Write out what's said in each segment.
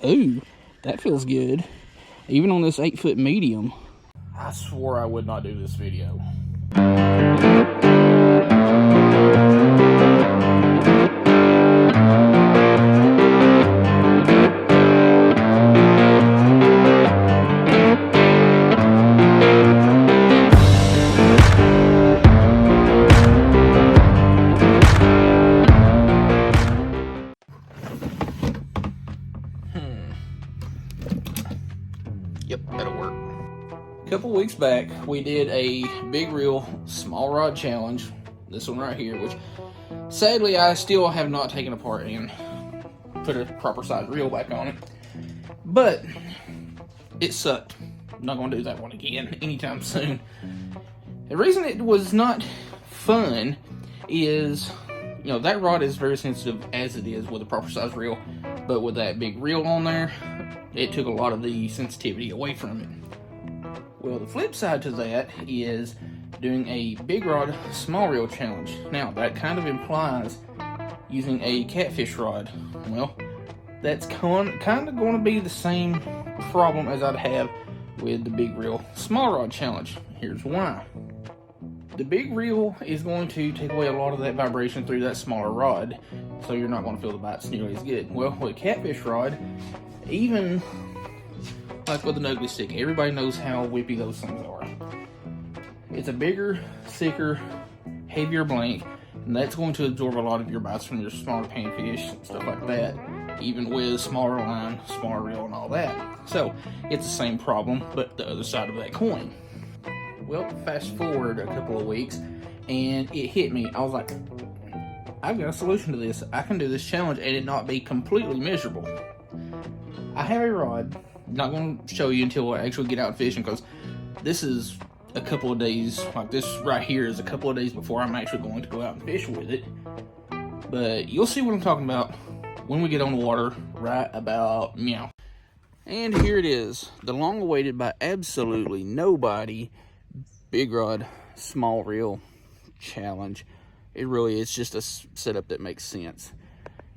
Ooh, that feels good. Even on this 8-foot medium. I swore I would not do this video. Yep, that'll work. A couple weeks back, we did a big reel small rod challenge. This one right here, which sadly I still have not taken apart and put a proper size reel back on it. But it sucked. I'm not going to do that one again anytime soon. The reason it was not fun is, you know, that rod is very sensitive as it is with a proper size reel, but with that big reel on there, it took a lot of the sensitivity away from it. Well, the flip side to that is doing a big rod small reel challenge. Now, that kind of implies using a catfish rod. Well, that's kind of going to be the same problem as I'd have with the big reel small rod challenge. Here's why. The big reel is going to take away a lot of that vibration through that smaller rod, so you're not going to feel the bites nearly as good. Well, with a catfish rod, even like with an ugly stick, everybody knows how whippy those things are. It's a bigger, thicker, heavier blank, and that's going to absorb a lot of your bites from your smaller panfish, stuff like that, even with smaller line, smaller reel, and all that. So it's the same problem, but the other side of that coin. Well, fast forward a couple of weeks, and it hit me. I was like, I've got a solution to this. I can do this challenge and it not be completely miserable. I have a rod. I'm not going to show you until I actually get out fishing, because this is a couple of days, like this right here is a couple of days before I'm actually going to go out and fish with it. But you'll see what I'm talking about when we get on the water right about meow. And here it is, the long awaited by absolutely nobody big rod small reel challenge. It really is just a setup that makes sense.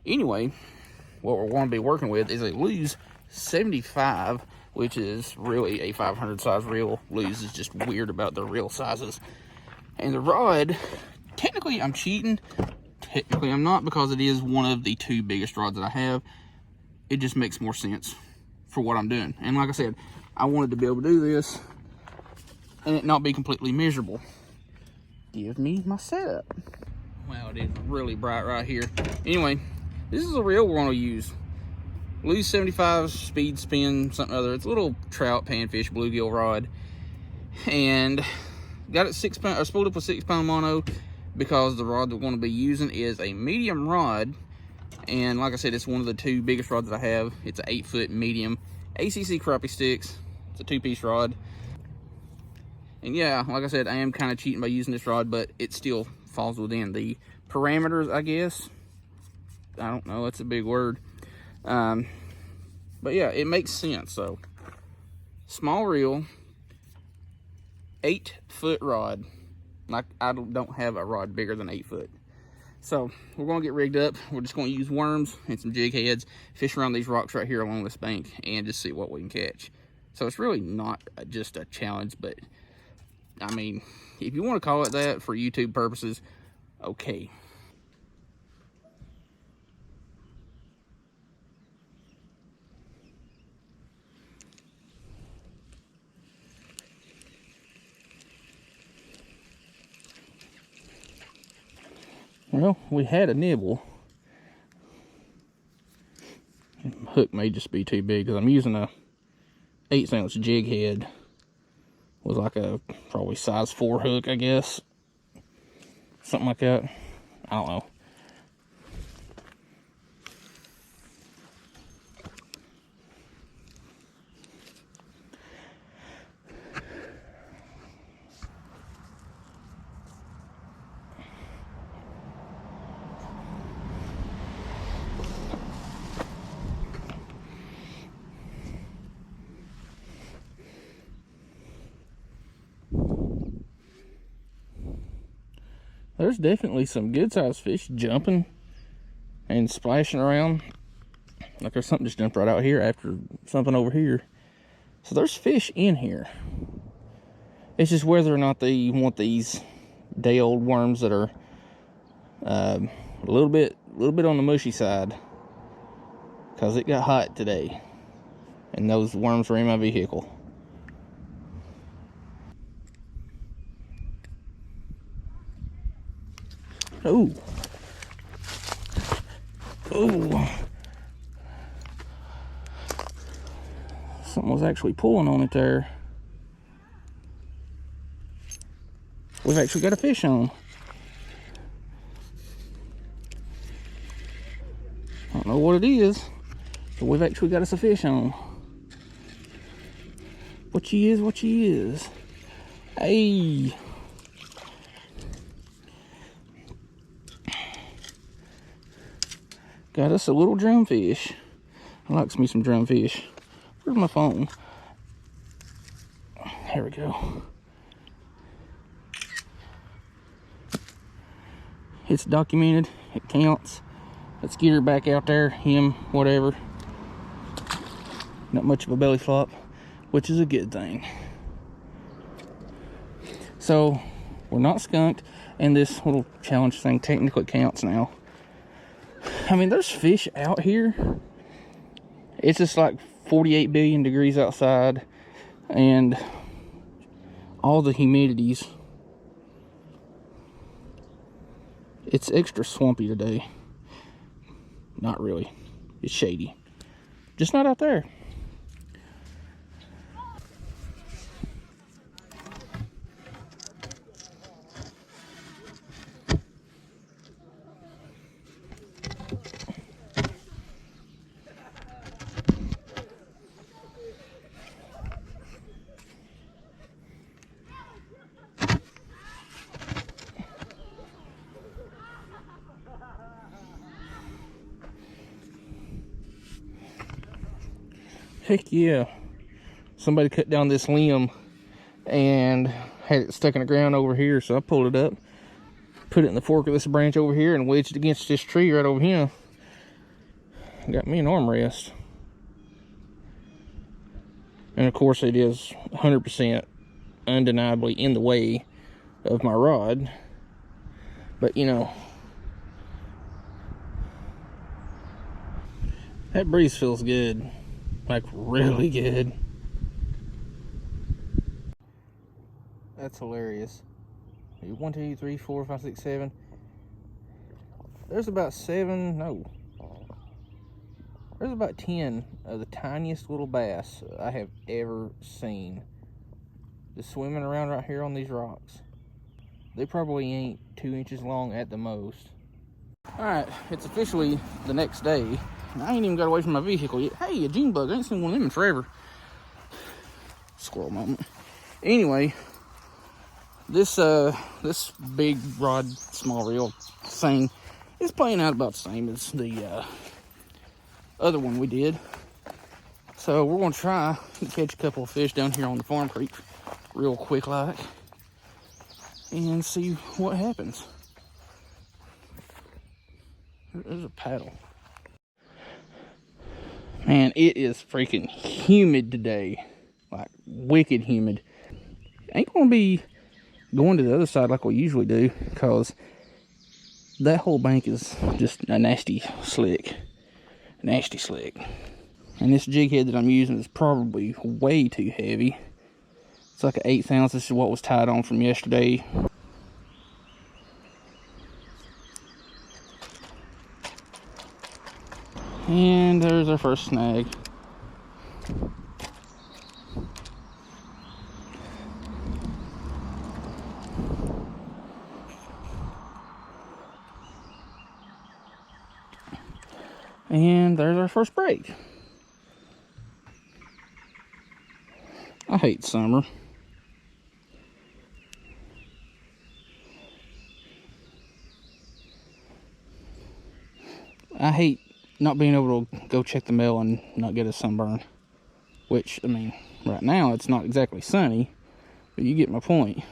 Anyway, what we're going to be working with is a Lew's 75, which is really a 500 size reel. Lew's is just weird about their reel sizes. And the rod, technically I'm cheating. Technically I'm not, because it is one of the 2 biggest rods that I have. It just makes more sense for what I'm doing. And like I said, I wanted to be able to do this and it not be completely miserable. Give me my setup. Wow, it is really bright right here. Anyway, this is a reel we're going to use. Lew's 75 speed spin something other. It's a little trout, panfish, bluegill rod. And got it 6 pound, or spooled up with 6 pound mono, because the rod that we're going to be using is a medium rod. And like I said, it's one of the 2 biggest rods that I have. It's an 8-foot medium ACC crappie sticks. It's a 2-piece rod. And yeah, like I said, I am kind of cheating by using this rod, but it still falls within the parameters, I guess. I don't know, that's a big word. But yeah, it makes sense. So, small reel, 8-foot rod. Like, I don't have a rod bigger than 8 foot. So, we're going to get rigged up. We're just going to use worms and some jig heads, fish around these rocks right here along this bank, and just see what we can catch. So, it's really not just a challenge, but I mean, if you want to call it that for YouTube purposes, okay. Well, we had a nibble. Hook may just be too big, because I'm using a 8-ounce jig head. Was like a probably size 4 hook, I guess. Something like that. I don't know. There's definitely some good sized fish jumping and splashing around Like there's something just jumped right out here after something over here. So there's fish in here. It's just whether or not they want these day-old worms that are a little bit on the mushy side, because it got hot today and those worms were in my vehicle. Oh, something was actually pulling on it there. We've actually got a fish on. I don't know what it is, but we've actually got us a fish on. What she is. Hey. Got us a little drumfish. I like me some drumfish. Where's my phone? There we go. It's documented. It counts. Let's get her back out there. Him, whatever. Not much of a belly flop, which is a good thing. So, we're not skunked, and this little challenge thing technically counts now. I mean, there's fish out here. It's just like 48 billion degrees outside, and all the humidities. It's extra swampy today. Not really. It's shady. Just not out there. Heck yeah. Somebody cut down this limb and had it stuck in the ground over here, so I pulled it up, put it in the fork of this branch over here, and wedged it against this tree right over here. Got me an armrest. And of course it is 100% undeniably in the way of my rod. But you know, that breeze feels good. Like really good. That's hilarious. 1, 2, 3, 4, 5, 6, 7. There's about 7, no. There's about 10 of the tiniest little bass I have ever seen. Just swimming around right here on these rocks. They probably ain't 2 inches long at the most. Alright, it's officially the next day. I ain't even got away from my vehicle yet. Hey, a June bug. I ain't seen one of them in forever. Squirrel moment. Anyway, this big rod, small reel thing is playing out about the same as the other one we did. So we're going to try to catch a couple of fish down here on the farm creek real quick like and see what happens. There's a paddle. Man, it is freaking humid today. Like, wicked humid. Ain't gonna be going to the other side like we usually do, because that whole bank is just a nasty slick. Nasty slick. And this jig head that I'm using is probably way too heavy. It's like an 1/8 ounce. This is what was tied on from yesterday. And there's our first snag. And there's our first break. I hate summer. I hate not being able to go check the mail and not get a sunburn. Which, I mean, right now it's not exactly sunny, but you get my point.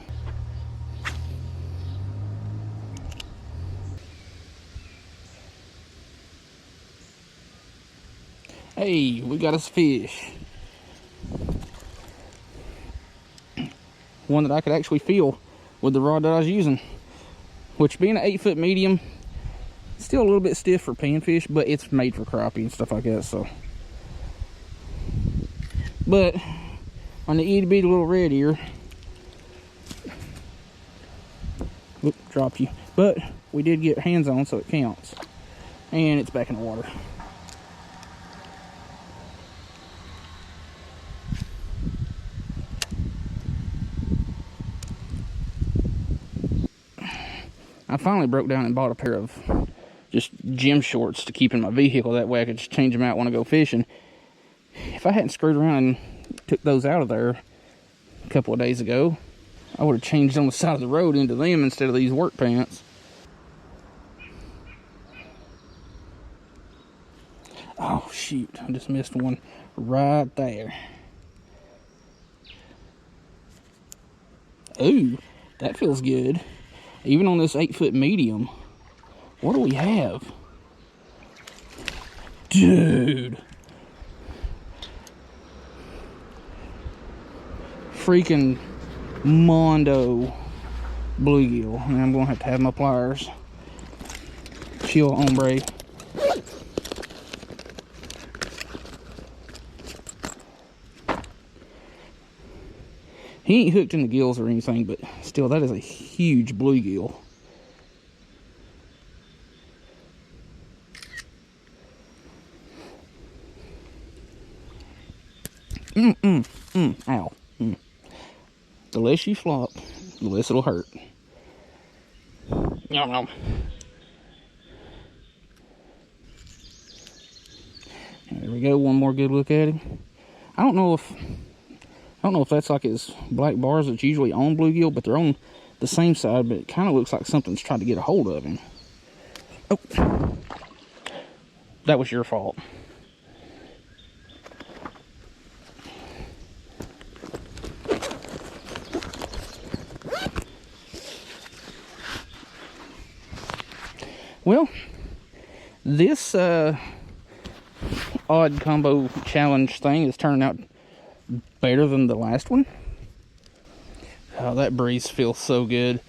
Hey, we got us a fish. One that I could actually feel with the rod that I was using. Which, being an 8-foot medium, still a little bit stiff for panfish, but it's made for crappie and stuff like that, so. But on the itty bitty little red ear, whoop, drop you. But we did get hands on, so it counts. And it's back in the water. I finally broke down and bought a pair of just gym shorts to keep in my vehicle. That way I could just change them out when I go fishing. If I hadn't screwed around and took those out of there a couple of days ago, I would have changed on the side of the road into them instead of these work pants. Oh shoot, I just missed one right there. Ooh, that feels good. Even on this 8-foot medium. What do we have? Dude. Freaking Mondo bluegill. And I'm going to have my pliers. Chill, hombre. He ain't hooked in the gills or anything, but still, that is a huge bluegill. Ow. The less you flop, the less it'll hurt. Yum, yum. There we go, one more good look at him. I don't know if that's like his black bars that's usually on bluegill, but they're on the same side, but it kind of looks like something's trying to get a hold of him. Oh, that was your fault. Well, this odd combo challenge thing is turning out better than the last one. Oh, that breeze feels so good.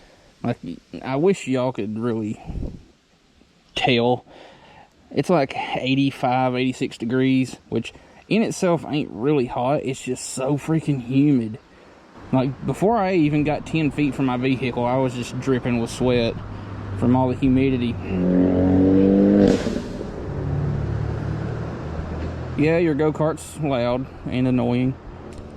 Like, I wish y'all could really tell. It's like 85, 86 degrees, which in itself ain't really hot. It's just so freaking humid. Like, before I even got 10 feet from my vehicle, I was just dripping with sweat from all the humidity. Yeah, your go-kart's loud and annoying,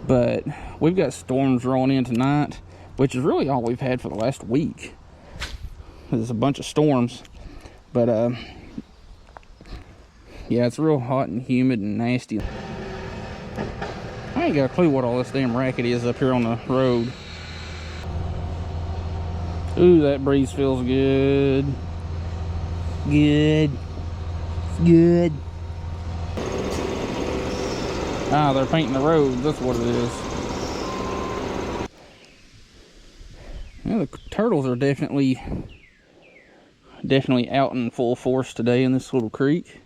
but we've got storms rolling in tonight, which is really all we've had for the last week. There's a bunch of storms, but yeah, it's real hot and humid and nasty. I ain't got a clue what all this damn racket is up here on the road. Ooh, that breeze feels good. Good. Good. Ah, they're painting the road. That's what it is. Well, the turtles are definitely out in full force today in this little creek.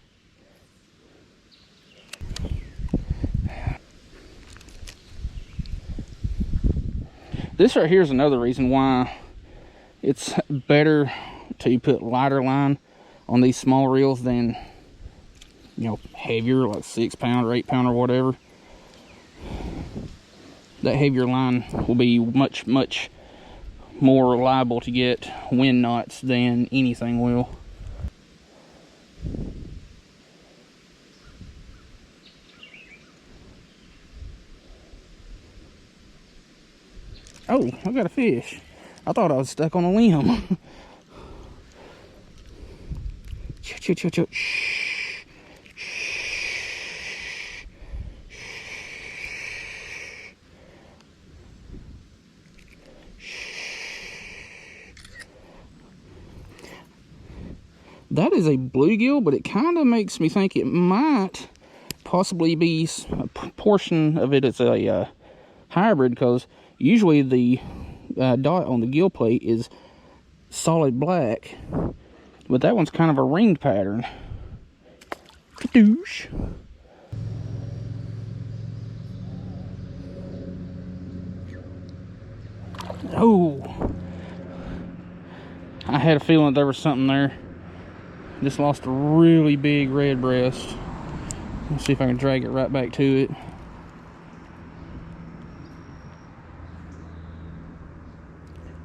This right here is another reason why it's better to put lighter line on these small reels than, you know, heavier, like 6 pound or 8 pound or whatever. That heavier line will be much more liable to get wind knots than anything will. Oh, I got a fish. I thought I was stuck on a limb. Chill, chill, chill. Shh. Shh. That is a bluegill, but it kind of makes me think it might possibly be a portion of it is a hybrid, because usually the dot on the gill plate is solid black, but that one's kind of a ringed pattern. Kadoosh. Oh, I had a feeling there was something there. Just lost a really big red breast. Let's see if I can drag it right back to it.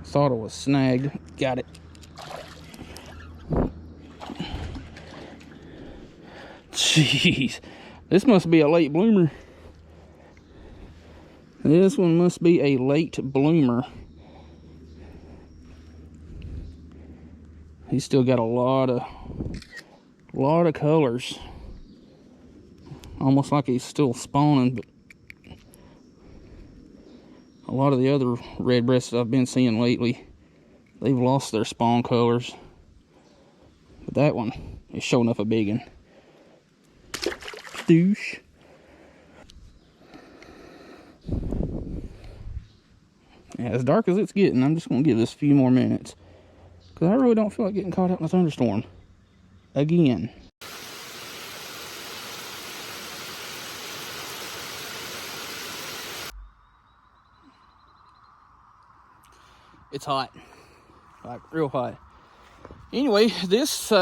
Thought it was snagged. Got it. Jeez, this must be a late bloomer. This one must be a late bloomer. He's still got a lot of colors. Almost like he's still spawning, but a lot of the other red breasts I've been seeing lately, they've lost their spawn colors. But that one is showing up a big one. Douche. Yeah, as dark as it's getting, I'm just going to give this a few more minutes. Because I really don't feel like getting caught up in a thunderstorm. Again. It's hot. Like, real hot. Anyway, this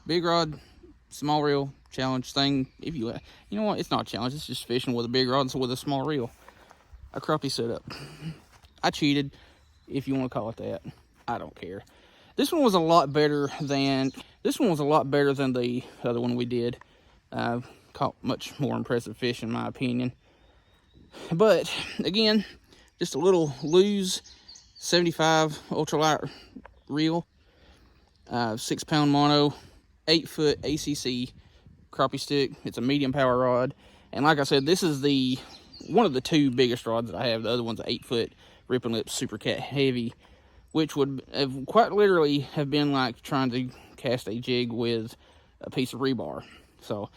big rod, small reel challenge thing, if you know what, it's not a challenge, it's just fishing with a big rod and with a small reel. A crappie setup. I cheated, if you want to call it that. I don't care. This one was a lot better than the other one we did. Caught much more impressive fish in my opinion. But again, just a little Lew's 75 ultralight reel, 6-pound mono, 8-foot ACC crappie stick. It's a medium power rod, and like I said, this is one of the two biggest rods that I have. The other one's an 8-foot Ripping Lips Super Cat Heavy, which would have quite literally have been like trying to cast a jig with a piece of rebar. So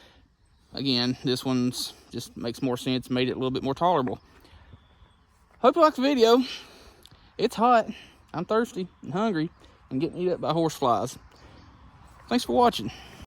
again, this one's just makes more sense, made it a little bit more tolerable. Hope you liked the video. It's hot, I'm thirsty and hungry, and getting eaten up by horse flies. Thanks for watching.